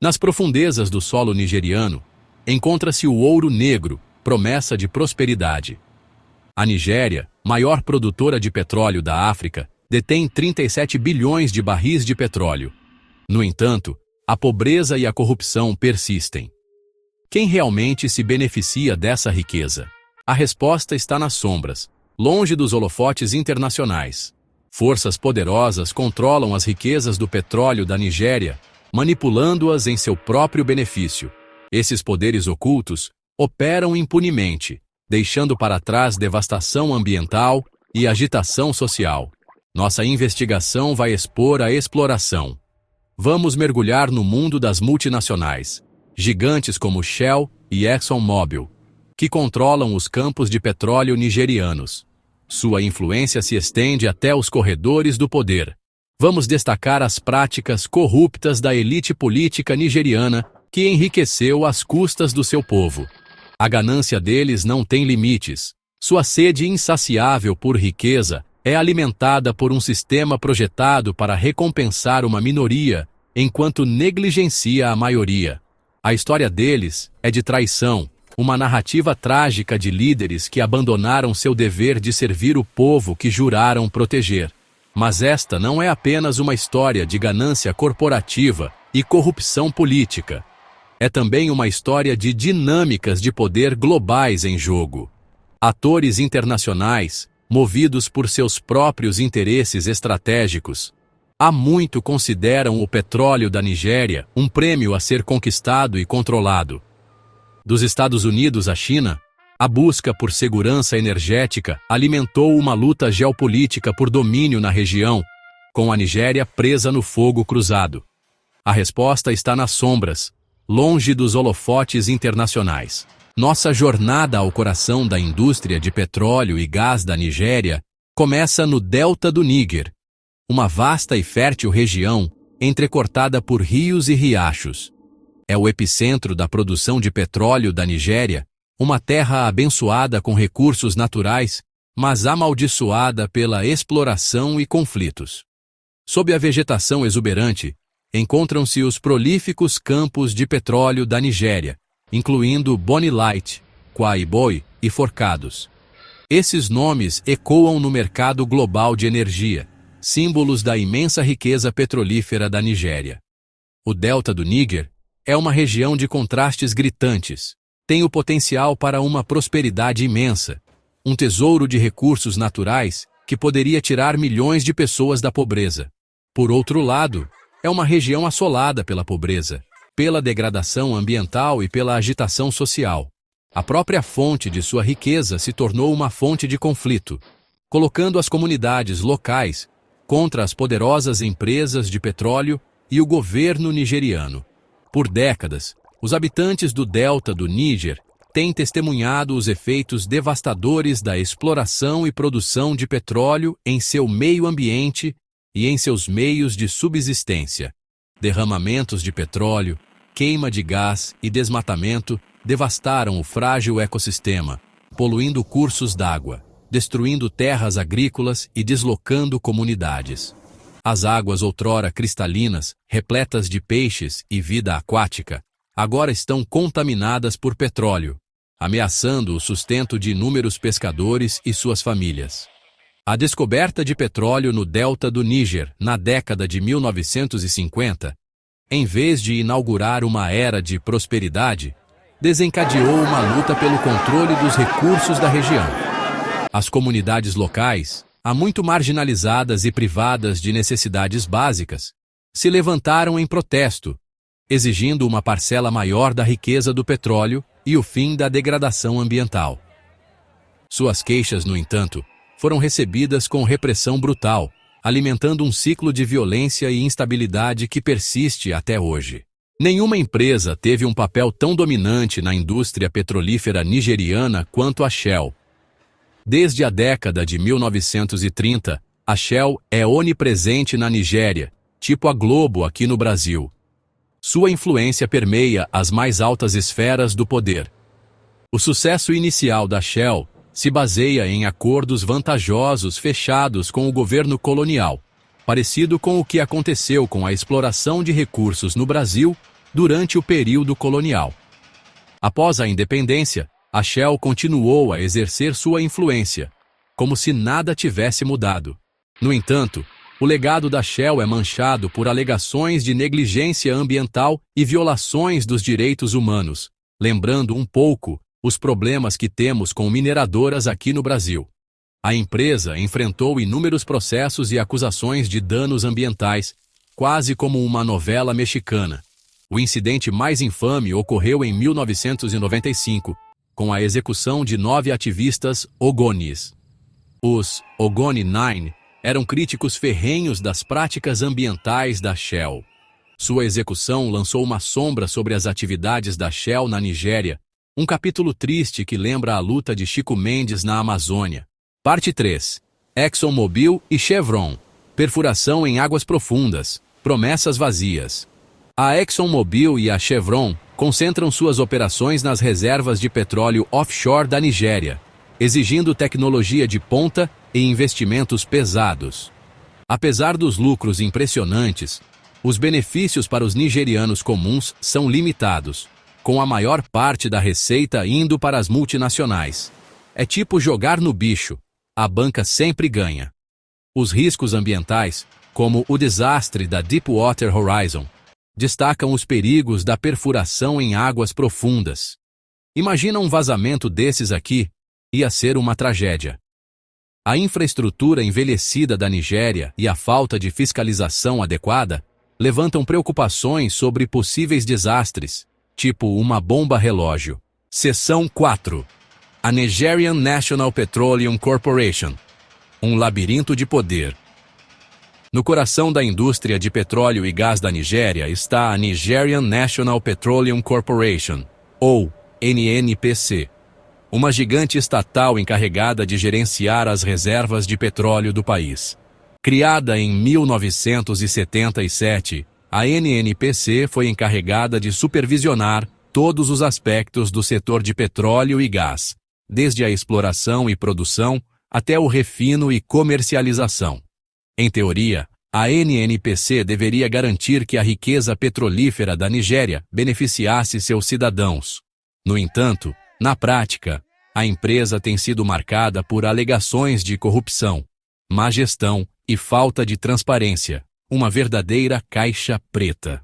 Nas profundezas do solo nigeriano, encontra-se o ouro negro, promessa de prosperidade. A Nigéria, maior produtora de petróleo da África, detém 37 bilhões de barris de petróleo. No entanto, a pobreza e a corrupção persistem. Quem realmente se beneficia dessa riqueza? A resposta está nas sombras, longe dos holofotes internacionais. Forças poderosas controlam as riquezas do petróleo da Nigéria, manipulando-as em seu próprio benefício. Esses poderes ocultos operam impunemente, deixando para trás devastação ambiental e agitação social. Nossa investigação vai expor a exploração. Vamos mergulhar no mundo das multinacionais, gigantes como Shell e ExxonMobil, que controlam os campos de petróleo nigerianos. Sua influência se estende até os corredores do poder. Vamos destacar as práticas corruptas da elite política nigeriana que enriqueceu às custas do seu povo. A ganância deles não tem limites. Sua sede insaciável por riqueza é alimentada por um sistema projetado para recompensar uma minoria, enquanto negligencia a maioria. A história deles é de traição, uma narrativa trágica de líderes que abandonaram seu dever de servir o povo que juraram proteger. Mas esta não é apenas uma história de ganância corporativa e corrupção política. É também uma história de dinâmicas de poder globais em jogo. Atores internacionais, movidos por seus próprios interesses estratégicos, há muito consideram o petróleo da Nigéria um prêmio a ser conquistado e controlado. Dos Estados Unidos à China, a busca por segurança energética alimentou uma luta geopolítica por domínio na região, com a Nigéria presa no fogo cruzado. A resposta está nas sombras, longe dos holofotes internacionais. Nossa jornada ao coração da indústria de petróleo e gás da Nigéria começa no Delta do Níger, uma vasta e fértil região entrecortada por rios e riachos. É o epicentro da produção de petróleo da Nigéria, uma terra abençoada com recursos naturais, mas amaldiçoada pela exploração e conflitos. Sob a vegetação exuberante, encontram-se os prolíficos campos de petróleo da Nigéria, incluindo Bonny Light, Quaiboi e Forcados. Esses nomes ecoam no mercado global de energia, símbolos da imensa riqueza petrolífera da Nigéria. O Delta do Níger é uma região de contrastes gritantes. Tem o potencial para uma prosperidade imensa, um tesouro de recursos naturais que poderia tirar milhões de pessoas da pobreza. Por outro lado, é uma região assolada pela pobreza, pela degradação ambiental e pela agitação social. A própria fonte de sua riqueza se tornou uma fonte de conflito, colocando as comunidades locais contra as poderosas empresas de petróleo e o governo nigeriano. Por décadas, os habitantes do Delta do Níger têm testemunhado os efeitos devastadores da exploração e produção de petróleo em seu meio ambiente e em seus meios de subsistência. Derramamentos de petróleo, queima de gás e desmatamento devastaram o frágil ecossistema, poluindo cursos d'água, destruindo terras agrícolas e deslocando comunidades. As águas outrora cristalinas, repletas de peixes e vida aquática, agora estão contaminadas por petróleo, ameaçando o sustento de inúmeros pescadores e suas famílias. A descoberta de petróleo no Delta do Níger, na década de 1950, em vez de inaugurar uma era de prosperidade, desencadeou uma luta pelo controle dos recursos da região. As comunidades locais, há muito marginalizadas e privadas de necessidades básicas, se levantaram em protesto, exigindo uma parcela maior da riqueza do petróleo e o fim da degradação ambiental. Suas queixas, no entanto, foram recebidas com repressão brutal, alimentando um ciclo de violência e instabilidade que persiste até hoje. Nenhuma empresa teve um papel tão dominante na indústria petrolífera nigeriana quanto a Shell. Desde a década de 1930, a Shell é onipresente na Nigéria, tipo a Globo aqui no Brasil. Sua influência permeia as mais altas esferas do poder. O sucesso inicial da Shell se baseia em acordos vantajosos fechados com o governo colonial, parecido com o que aconteceu com a exploração de recursos no Brasil durante o período colonial. Após a independência, a Shell continuou a exercer sua influência, como se nada tivesse mudado. No entanto, o legado da Shell é manchado por alegações de negligência ambiental e violações dos direitos humanos, lembrando um pouco os problemas que temos com mineradoras aqui no Brasil. A empresa enfrentou inúmeros processos e acusações de danos ambientais, quase como uma novela mexicana. O incidente mais infame ocorreu em 1995, com a execução de 9 ativistas Ogonis. Os Ogoni 9 eram críticos ferrenhos das práticas ambientais da Shell. Sua execução lançou uma sombra sobre as atividades da Shell na Nigéria, um capítulo triste que lembra a luta de Chico Mendes na Amazônia. Parte 3. ExxonMobil e Chevron. Perfuração em águas profundas. Promessas vazias. A ExxonMobil e a Chevron concentram suas operações nas reservas de petróleo offshore da Nigéria, exigindo tecnologia de ponta e investimentos pesados. Apesar dos lucros impressionantes, os benefícios para os nigerianos comuns são limitados, com a maior parte da receita indo para as multinacionais. É tipo jogar no bicho, a banca sempre ganha. Os riscos ambientais, como o desastre da Deepwater Horizon, destacam os perigos da perfuração em águas profundas. Imagina um vazamento desses aqui, ia ser uma tragédia. A infraestrutura envelhecida da Nigéria e a falta de fiscalização adequada levantam preocupações sobre possíveis desastres, tipo uma bomba relógio. Seção 4. A Nigerian National Petroleum Corporation. Um labirinto de poder. No coração da indústria de petróleo e gás da Nigéria está a Nigerian National Petroleum Corporation, ou NNPC, uma gigante estatal encarregada de gerenciar as reservas de petróleo do país. Criada em 1977, a NNPC foi encarregada de supervisionar todos os aspectos do setor de petróleo e gás, desde a exploração e produção até o refino e comercialização. Em teoria, a NNPC deveria garantir que a riqueza petrolífera da Nigéria beneficiasse seus cidadãos. No entanto, na prática, a empresa tem sido marcada por alegações de corrupção, má gestão e falta de transparência, uma verdadeira caixa preta.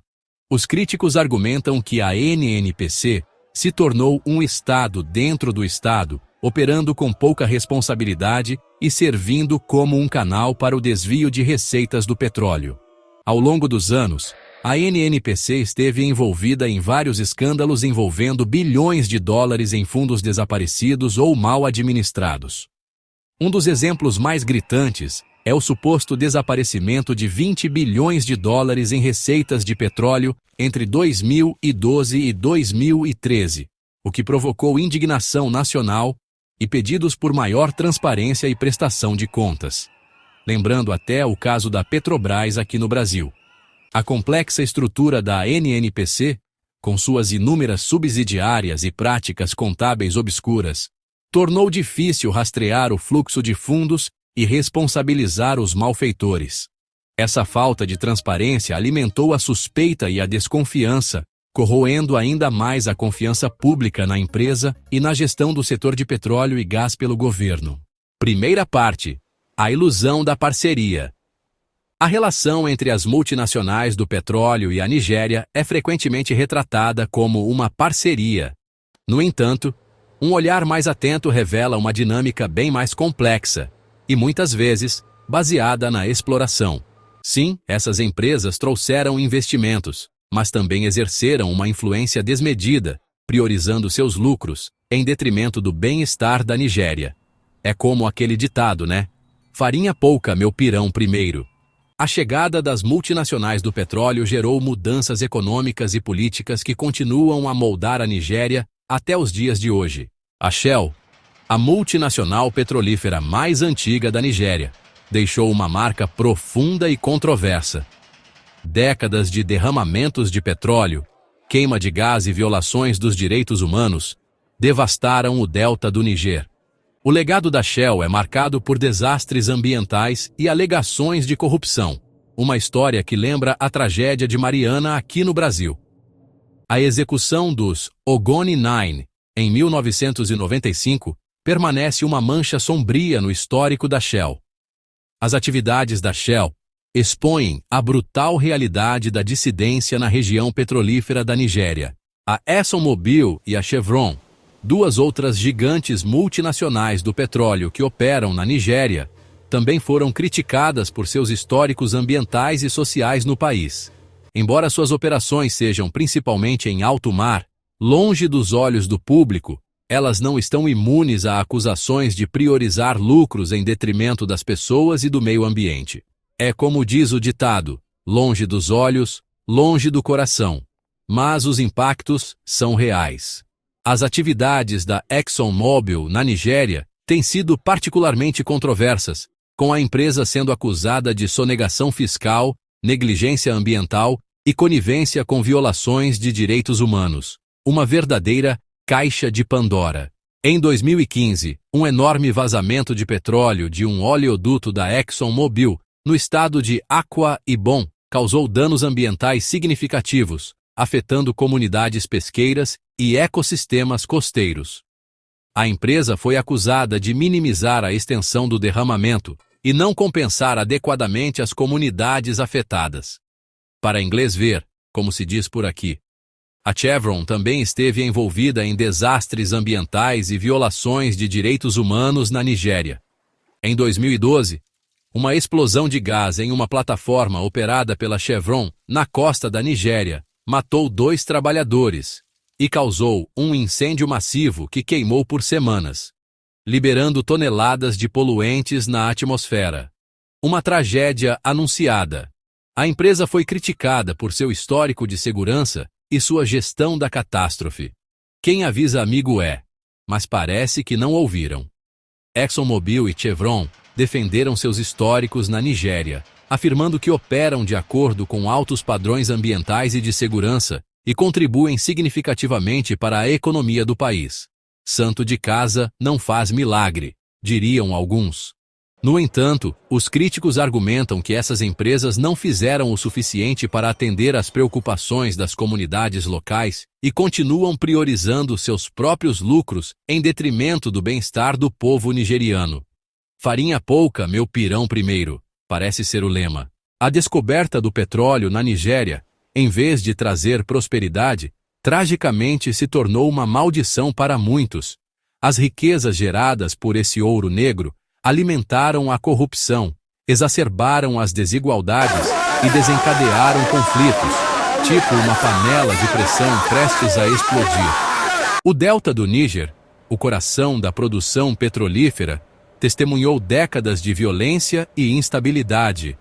Os críticos argumentam que a NNPC se tornou um Estado dentro do Estado, operando com pouca responsabilidade e servindo como um canal para o desvio de receitas do petróleo. Ao longo dos anos, a NNPC esteve envolvida em vários escândalos envolvendo bilhões de dólares em fundos desaparecidos ou mal administrados. Um dos exemplos mais gritantes é o suposto desaparecimento de 20 bilhões de dólares em receitas de petróleo entre 2012 e 2013, o que provocou indignação nacional e pedidos por maior transparência e prestação de contas. Lembrando até o caso da Petrobras aqui no Brasil. A complexa estrutura da NNPC, com suas inúmeras subsidiárias e práticas contábeis obscuras, tornou difícil rastrear o fluxo de fundos e responsabilizar os malfeitores. Essa falta de transparência alimentou a suspeita e a desconfiança, corroendo ainda mais a confiança pública na empresa e na gestão do setor de petróleo e gás pelo governo. Primeira parte: a ilusão da parceria. A relação entre as multinacionais do petróleo e a Nigéria é frequentemente retratada como uma parceria. No entanto, um olhar mais atento revela uma dinâmica bem mais complexa e, muitas vezes, baseada na exploração. Sim, essas empresas trouxeram investimentos, mas também exerceram uma influência desmedida, priorizando seus lucros, em detrimento do bem-estar da Nigéria. É como aquele ditado, né? Farinha pouca, meu pirão primeiro. A chegada das multinacionais do petróleo gerou mudanças econômicas e políticas que continuam a moldar a Nigéria até os dias de hoje. A Shell, a multinacional petrolífera mais antiga da Nigéria, deixou uma marca profunda e controversa. Décadas de derramamentos de petróleo, queima de gás e violações dos direitos humanos devastaram o delta do Níger. O legado da Shell é marcado por desastres ambientais e alegações de corrupção, uma história que lembra a tragédia de Mariana aqui no Brasil. A execução dos Ogoni Nine, em 1995, permanece uma mancha sombria no histórico da Shell. As atividades da Shell expõem a brutal realidade da dissidência na região petrolífera da Nigéria. A ExxonMobil e a Chevron, duas outras gigantes multinacionais do petróleo que operam na Nigéria, também foram criticadas por seus históricos ambientais e sociais no país. Embora suas operações sejam principalmente em alto mar, longe dos olhos do público, elas não estão imunes a acusações de priorizar lucros em detrimento das pessoas e do meio ambiente. É como diz o ditado, longe dos olhos, longe do coração. Mas os impactos são reais. As atividades da ExxonMobil na Nigéria têm sido particularmente controversas, com a empresa sendo acusada de sonegação fiscal, negligência ambiental e conivência com violações de direitos humanos. Uma verdadeira caixa de Pandora. Em 2015, um enorme vazamento de petróleo de um oleoduto da ExxonMobil, no estado de Akwa Ibom, causou danos ambientais significativos, afetando comunidades pesqueiras e ecossistemas costeiros. A empresa foi acusada de minimizar a extensão do derramamento e não compensar adequadamente as comunidades afetadas. Para inglês ver, como se diz por aqui, a Chevron também esteve envolvida em desastres ambientais e violações de direitos humanos na Nigéria. Em 2012, uma explosão de gás em uma plataforma operada pela Chevron na costa da Nigéria matou 2 trabalhadores e causou um incêndio massivo que queimou por semanas, liberando toneladas de poluentes na atmosfera. Uma tragédia anunciada. A empresa foi criticada por seu histórico de segurança e sua gestão da catástrofe. Quem avisa amigo é, mas parece que não ouviram. ExxonMobil e Chevron defenderam seus históricos na Nigéria, afirmando que operam de acordo com altos padrões ambientais e de segurança e contribuem significativamente para a economia do país. Santo de casa não faz milagre, diriam alguns. No entanto, os críticos argumentam que essas empresas não fizeram o suficiente para atender às preocupações das comunidades locais e continuam priorizando seus próprios lucros em detrimento do bem-estar do povo nigeriano. Farinha pouca, meu pirão primeiro, parece ser o lema. A descoberta do petróleo na Nigéria, em vez de trazer prosperidade, tragicamente se tornou uma maldição para muitos. As riquezas geradas por esse ouro negro alimentaram a corrupção, exacerbaram as desigualdades e desencadearam conflitos, tipo uma panela de pressão prestes a explodir. O delta do Níger, o coração da produção petrolífera, testemunhou décadas de violência e instabilidade,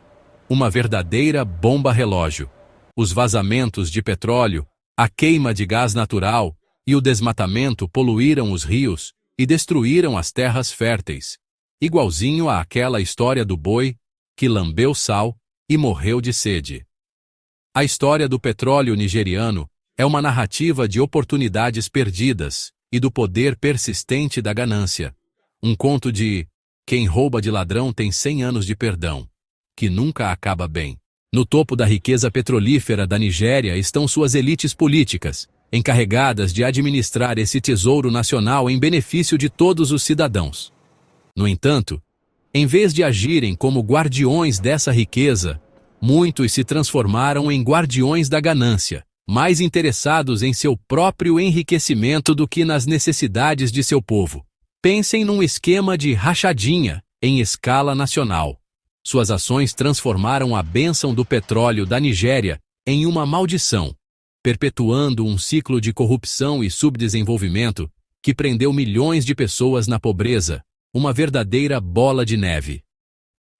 uma verdadeira bomba-relógio. Os vazamentos de petróleo, a queima de gás natural e o desmatamento poluíram os rios e destruíram as terras férteis, igualzinho àquela história do boi que lambeu sal e morreu de sede. A história do petróleo nigeriano é uma narrativa de oportunidades perdidas e do poder persistente da ganância. Um conto de quem rouba de ladrão tem 100 anos de perdão, que nunca acaba bem. No topo da riqueza petrolífera da Nigéria estão suas elites políticas, encarregadas de administrar esse tesouro nacional em benefício de todos os cidadãos. No entanto, em vez de agirem como guardiões dessa riqueza, muitos se transformaram em guardiões da ganância, mais interessados em seu próprio enriquecimento do que nas necessidades de seu povo. Pensem num esquema de rachadinha em escala nacional. Suas ações transformaram a bênção do petróleo da Nigéria em uma maldição, perpetuando um ciclo de corrupção e subdesenvolvimento que prendeu milhões de pessoas na pobreza, uma verdadeira bola de neve.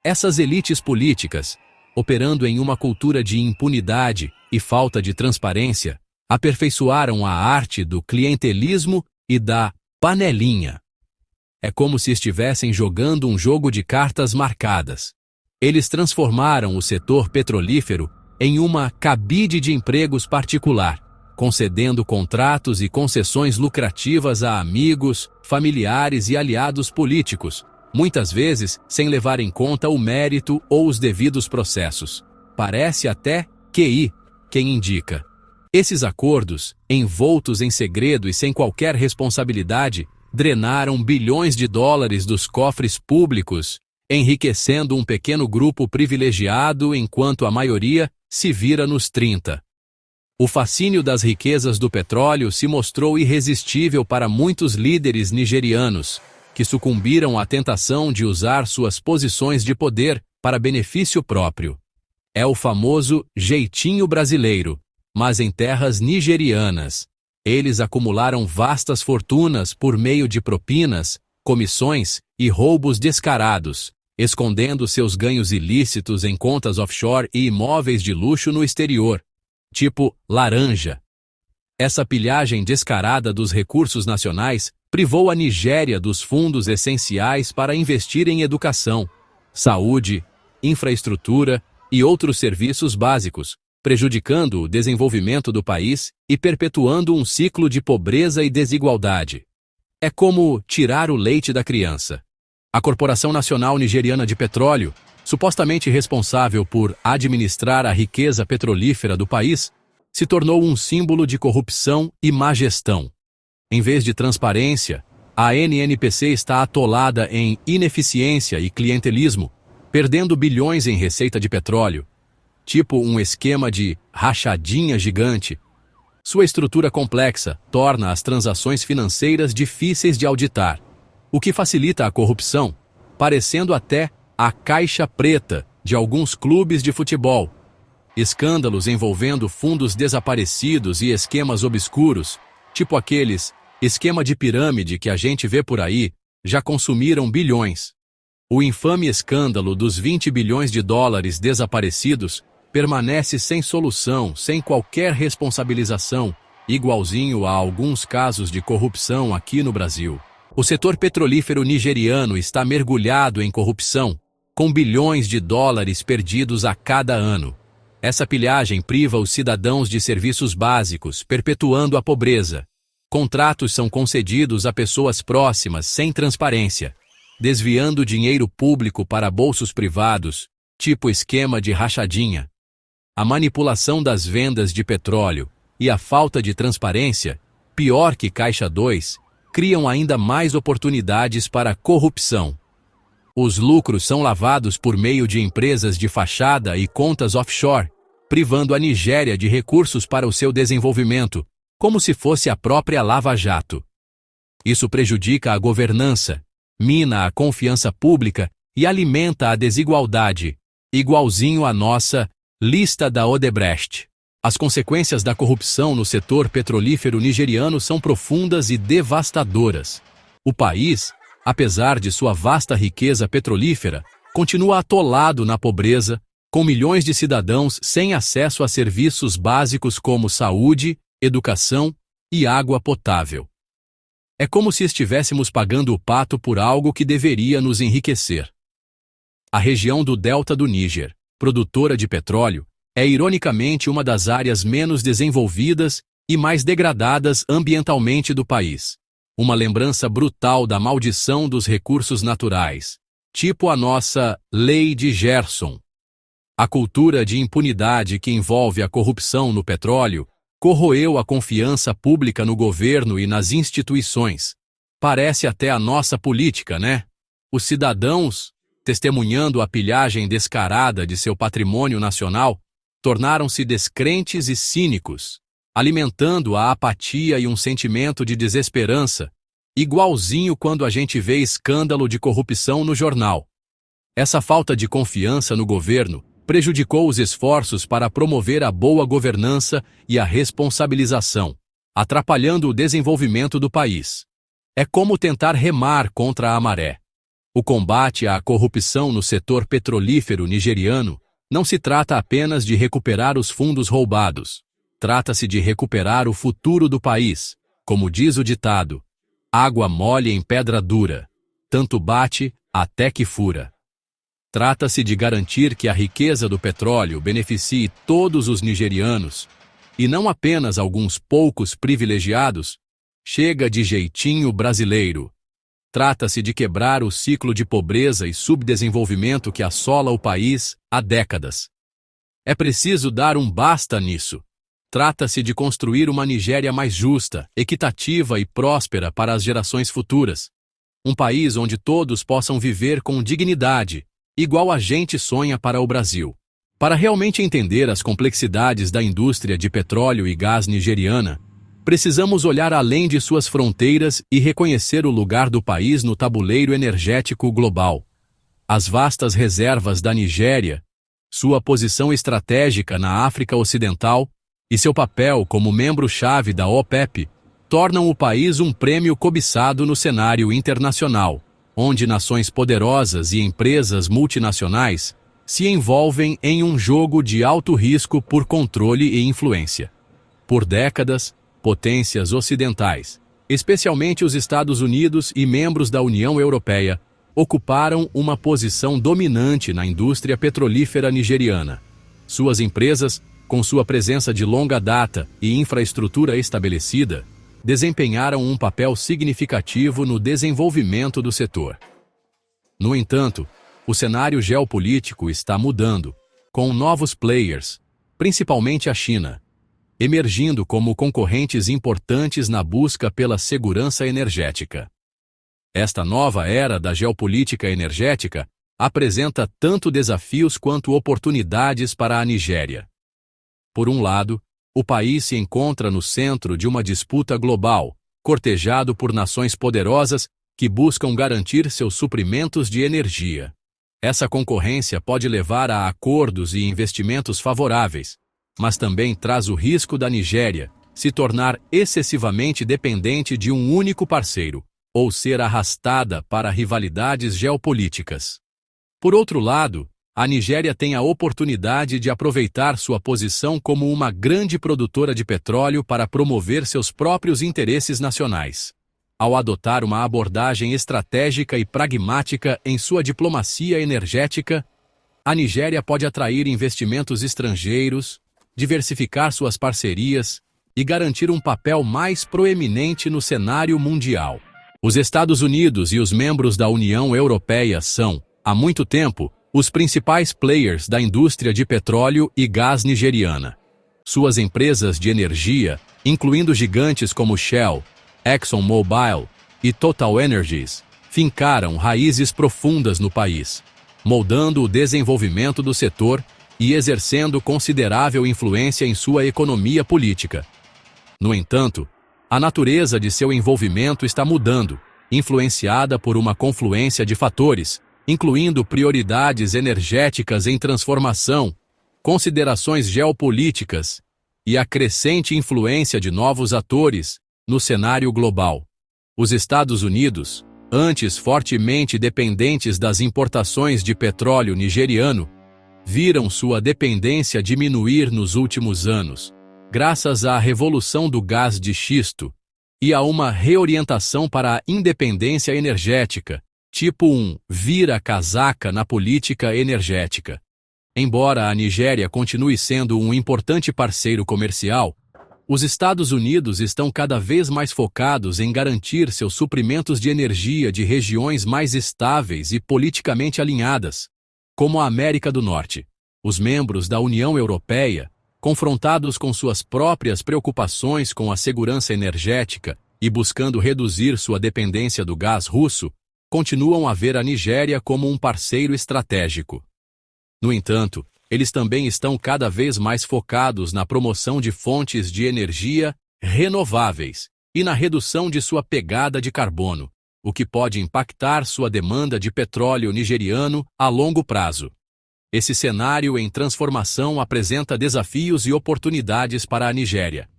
Essas elites políticas, operando em uma cultura de impunidade e falta de transparência, aperfeiçoaram a arte do clientelismo e da panelinha. É como se estivessem jogando um jogo de cartas marcadas. Eles transformaram o setor petrolífero em uma cabide de empregos particular, concedendo contratos e concessões lucrativas a amigos, familiares e aliados políticos, muitas vezes sem levar em conta o mérito ou os devidos processos. Parece até QI, quem indica. Esses acordos, envoltos em segredo e sem qualquer responsabilidade, drenaram bilhões de dólares dos cofres públicos, enriquecendo um pequeno grupo privilegiado enquanto a maioria se vira nos 30. O fascínio das riquezas do petróleo se mostrou irresistível para muitos líderes nigerianos, que sucumbiram à tentação de usar suas posições de poder para benefício próprio. É o famoso jeitinho brasileiro, mas em terras nigerianas. Eles acumularam vastas fortunas por meio de propinas, comissões e roubos descarados, escondendo seus ganhos ilícitos em contas offshore e imóveis de luxo no exterior, tipo laranja. Essa pilhagem descarada dos recursos nacionais privou a Nigéria dos fundos essenciais para investir em educação, saúde, infraestrutura e outros serviços básicos, prejudicando o desenvolvimento do país e perpetuando um ciclo de pobreza e desigualdade. É como tirar o leite da criança. A Corporação Nacional Nigeriana de Petróleo, supostamente responsável por administrar a riqueza petrolífera do país, se tornou um símbolo de corrupção e má gestão. Em vez de transparência, a NNPC está atolada em ineficiência e clientelismo, perdendo bilhões em receita de petróleo, tipo um esquema de rachadinha gigante. Sua estrutura complexa torna as transações financeiras difíceis de auditar, o que facilita a corrupção, parecendo até a caixa preta de alguns clubes de futebol. Escândalos envolvendo fundos desaparecidos e esquemas obscuros, tipo aqueles esquema de pirâmide que a gente vê por aí, já consumiram bilhões. O infame escândalo dos 20 bilhões de dólares desaparecidos permanece sem solução, sem qualquer responsabilização, igualzinho a alguns casos de corrupção aqui no Brasil. O setor petrolífero nigeriano está mergulhado em corrupção, com bilhões de dólares perdidos a cada ano. Essa pilhagem priva os cidadãos de serviços básicos, perpetuando a pobreza. Contratos são concedidos a pessoas próximas sem transparência, desviando dinheiro público para bolsos privados, tipo esquema de rachadinha. A manipulação das vendas de petróleo e a falta de transparência, pior que Caixa 2, criam ainda mais oportunidades para corrupção. Os lucros são lavados por meio de empresas de fachada e contas offshore, privando a Nigéria de recursos para o seu desenvolvimento, como se fosse a própria Lava Jato. Isso prejudica a governança, mina a confiança pública e alimenta a desigualdade, igualzinho à nossa lista da Odebrecht. As consequências da corrupção no setor petrolífero nigeriano são profundas e devastadoras. O país, apesar de sua vasta riqueza petrolífera, continua atolado na pobreza, com milhões de cidadãos sem acesso a serviços básicos como saúde, educação e água potável. É como se estivéssemos pagando o pato por algo que deveria nos enriquecer. A região do Delta do Níger, produtora de petróleo, é ironicamente uma das áreas menos desenvolvidas e mais degradadas ambientalmente do país. Uma lembrança brutal da maldição dos recursos naturais, tipo a nossa Lei de Gerson. A cultura de impunidade que envolve a corrupção no petróleo corroeu a confiança pública no governo e nas instituições. Parece até a nossa política, né? Os cidadãos, testemunhando a pilhagem descarada de seu patrimônio nacional, tornaram-se descrentes e cínicos, alimentando a apatia e um sentimento de desesperança, igualzinho quando a gente vê escândalo de corrupção no jornal. Essa falta de confiança no governo prejudicou os esforços para promover a boa governança e a responsabilização, atrapalhando o desenvolvimento do país. É como tentar remar contra a maré. O combate à corrupção no setor petrolífero nigeriano não se trata apenas de recuperar os fundos roubados. Trata-se de recuperar o futuro do país, como diz o ditado: água mole em pedra dura, tanto bate até que fura. Trata-se de garantir que a riqueza do petróleo beneficie todos os nigerianos, e não apenas alguns poucos privilegiados. Chega de jeitinho brasileiro. Trata-se de quebrar o ciclo de pobreza e subdesenvolvimento que assola o país há décadas. É preciso dar um basta nisso. Trata-se de construir uma Nigéria mais justa, equitativa e próspera para as gerações futuras. Um país onde todos possam viver com dignidade, igual a gente sonha para o Brasil. Para realmente entender as complexidades da indústria de petróleo e gás nigeriana, precisamos olhar além de suas fronteiras e reconhecer o lugar do país no tabuleiro energético global. As vastas reservas da Nigéria, sua posição estratégica na África Ocidental e seu papel como membro-chave da OPEP tornam o país um prêmio cobiçado no cenário internacional, onde nações poderosas e empresas multinacionais se envolvem em um jogo de alto risco por controle e influência. Por décadas, potências ocidentais, especialmente os Estados Unidos e membros da União Europeia, ocuparam uma posição dominante na indústria petrolífera nigeriana. Suas empresas, com sua presença de longa data e infraestrutura estabelecida, desempenharam um papel significativo no desenvolvimento do setor. No entanto, o cenário geopolítico está mudando, com novos players, principalmente a China, emergindo como concorrentes importantes na busca pela segurança energética. Esta nova era da geopolítica energética apresenta tanto desafios quanto oportunidades para a Nigéria. Por um lado, o país se encontra no centro de uma disputa global, cortejado por nações poderosas que buscam garantir seus suprimentos de energia. Essa concorrência pode levar a acordos e investimentos favoráveis, mas também traz o risco da Nigéria se tornar excessivamente dependente de um único parceiro, ou ser arrastada para rivalidades geopolíticas. Por outro lado, a Nigéria tem a oportunidade de aproveitar sua posição como uma grande produtora de petróleo para promover seus próprios interesses nacionais. Ao adotar uma abordagem estratégica e pragmática em sua diplomacia energética, a Nigéria pode atrair investimentos estrangeiros, diversificar suas parcerias e garantir um papel mais proeminente no cenário mundial. Os Estados Unidos e os membros da União Europeia são, há muito tempo, os principais players da indústria de petróleo e gás nigeriana. Suas empresas de energia, incluindo gigantes como Shell, ExxonMobil e Total Energies, fincaram raízes profundas no país, moldando o desenvolvimento do setor e exercendo considerável influência em sua economia política. No entanto, a natureza de seu envolvimento está mudando, influenciada por uma confluência de fatores, incluindo prioridades energéticas em transformação, considerações geopolíticas e a crescente influência de novos atores no cenário global. Os Estados Unidos, antes fortemente dependentes das importações de petróleo nigeriano, viram sua dependência diminuir nos últimos anos, graças à revolução do gás de xisto e a uma reorientação para a independência energética, tipo um vira-casaca na política energética. Embora a Nigéria continue sendo um importante parceiro comercial, os Estados Unidos estão cada vez mais focados em garantir seus suprimentos de energia de regiões mais estáveis e politicamente alinhadas, como a América do Norte. Os membros da União Europeia, confrontados com suas próprias preocupações com a segurança energética e buscando reduzir sua dependência do gás russo, continuam a ver a Nigéria como um parceiro estratégico. No entanto, eles também estão cada vez mais focados na promoção de fontes de energia renováveis e na redução de sua pegada de carbono, o que pode impactar sua demanda de petróleo nigeriano a longo prazo. Esse cenário em transformação apresenta desafios e oportunidades para a Nigéria.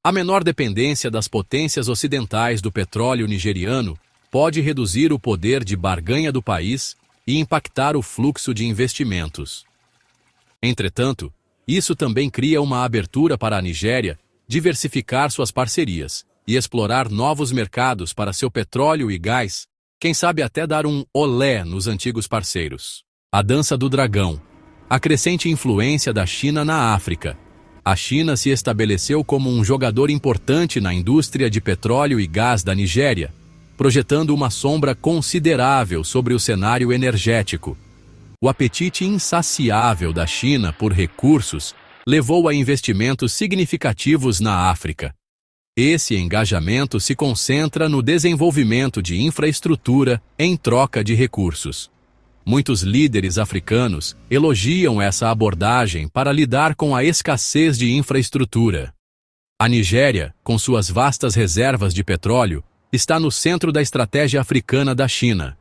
A menor dependência das potências ocidentais do petróleo nigeriano pode reduzir o poder de barganha do país e impactar o fluxo de investimentos. Entretanto, isso também cria uma abertura para a Nigéria diversificar suas parcerias e explorar novos mercados para seu petróleo e gás, quem sabe até dar um olé nos antigos parceiros. A dança do dragão. A crescente influência da China na África. A China se estabeleceu como um jogador importante na indústria de petróleo e gás da Nigéria, projetando uma sombra considerável sobre o cenário energético. O apetite insaciável da China por recursos levou a investimentos significativos na África. Esse engajamento se concentra no desenvolvimento de infraestrutura em troca de recursos. Muitos líderes africanos elogiam essa abordagem para lidar com a escassez de infraestrutura. A Nigéria, com suas vastas reservas de petróleo, está no centro da estratégia africana da China.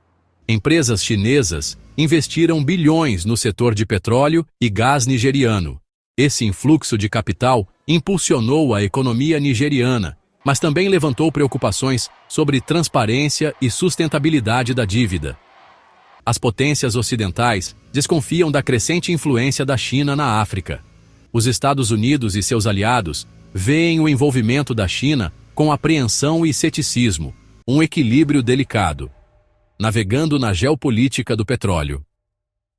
Empresas chinesas investiram bilhões no setor de petróleo e gás nigeriano. Esse influxo de capital impulsionou a economia nigeriana, mas também levantou preocupações sobre transparência e sustentabilidade da dívida. As potências ocidentais desconfiam da crescente influência da China na África. Os Estados Unidos e seus aliados veem o envolvimento da China com apreensão e ceticismo, um equilíbrio delicado. Navegando na geopolítica do petróleo.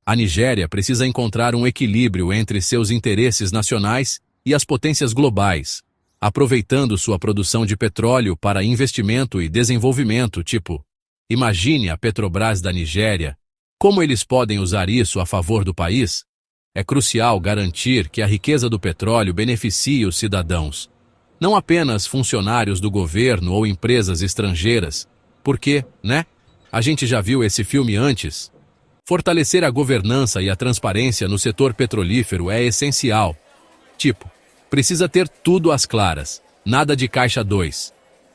A Nigéria precisa encontrar um equilíbrio entre seus interesses nacionais e as potências globais, aproveitando sua produção de petróleo para investimento e desenvolvimento, imagine a Petrobras da Nigéria. Como eles podem usar isso a favor do país? É crucial garantir que a riqueza do petróleo beneficie os cidadãos, não apenas funcionários do governo ou empresas estrangeiras, porque, a gente já viu esse filme antes. Fortalecer a governança e a transparência no setor petrolífero é essencial. Precisa ter tudo às claras, nada de caixa 2.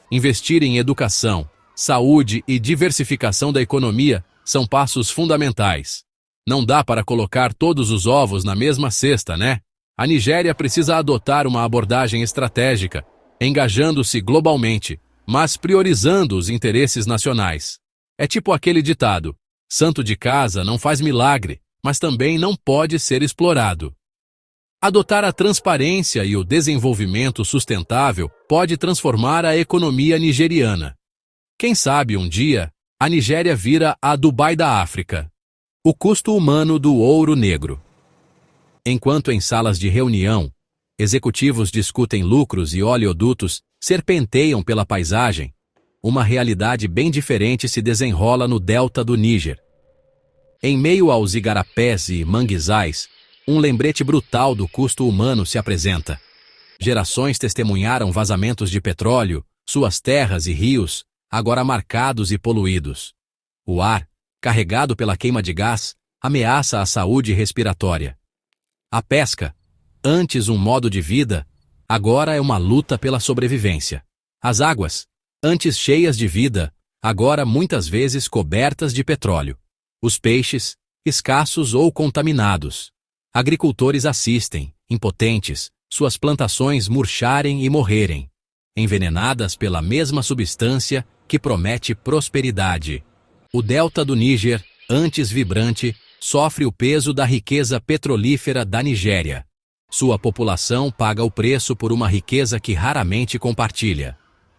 Investir em educação, saúde e diversificação da economia são passos fundamentais. Não dá para colocar todos os ovos na mesma cesta, A Nigéria precisa adotar uma abordagem estratégica, engajando-se globalmente, mas priorizando os interesses nacionais. É tipo aquele ditado: santo de casa não faz milagre, mas também não pode ser explorado. Adotar a transparência e o desenvolvimento sustentável pode transformar a economia nigeriana. Quem sabe um dia, a Nigéria vira a Dubai da África. O custo humano do ouro negro. Enquanto em salas de reunião, executivos discutem lucros e oleodutos serpenteiam pela paisagem, uma realidade bem diferente se desenrola no delta do Níger. Em meio aos igarapés e manguezais, um lembrete brutal do custo humano se apresenta. Gerações testemunharam vazamentos de petróleo, suas terras e rios, agora marcados e poluídos. O ar, carregado pela queima de gás, ameaça a saúde respiratória. A pesca, antes um modo de vida, agora é uma luta pela sobrevivência. As águas, antes cheias de vida, agora muitas vezes cobertas de petróleo. Os peixes, escassos ou contaminados. Agricultores assistem, impotentes, suas plantações murcharem e morrerem, envenenadas pela mesma substância que promete prosperidade. O delta do Níger, antes vibrante, sofre o peso da riqueza petrolífera da Nigéria. Sua população paga o preço por uma riqueza que raramente compartilha.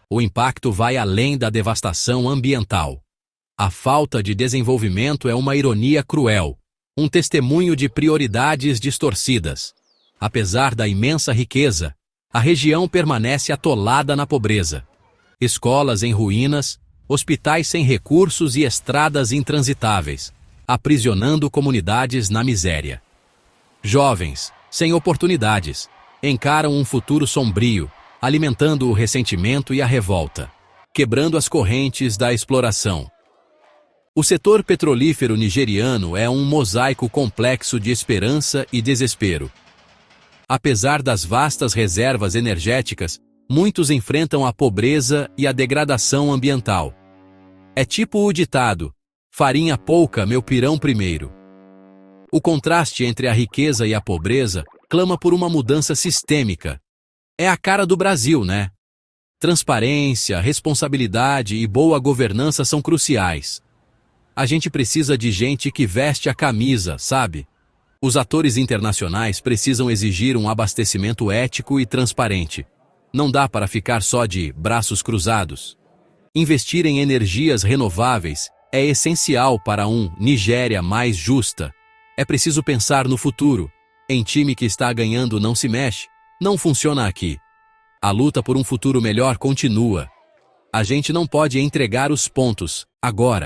O impacto vai além da devastação ambiental. A falta de desenvolvimento é uma ironia cruel, um testemunho de prioridades distorcidas. Apesar da imensa riqueza, a região permanece atolada na pobreza. Escolas em ruínas, hospitais sem recursos e estradas intransitáveis, aprisionando comunidades na miséria. Jovens, sem oportunidades, encaram um futuro sombrio, alimentando o ressentimento e a revolta, quebrando as correntes da exploração. O setor petrolífero nigeriano é um mosaico complexo de esperança e desespero. Apesar das vastas reservas energéticas, muitos enfrentam a pobreza e a degradação ambiental. É tipo o ditado: farinha pouca, meu pirão primeiro. O contraste entre a riqueza e a pobreza clama por uma mudança sistêmica. É a cara do Brasil, Transparência, responsabilidade e boa governança são cruciais. A gente precisa de gente que veste a camisa, sabe? Os atores internacionais precisam exigir um abastecimento ético e transparente. Não dá para ficar só de braços cruzados. Investir em energias renováveis é essencial para Nigéria mais justa. É preciso pensar no futuro. Em time que está ganhando não se mexe. Não funciona aqui. A luta por um futuro melhor continua. A gente não pode entregar os pontos, agora.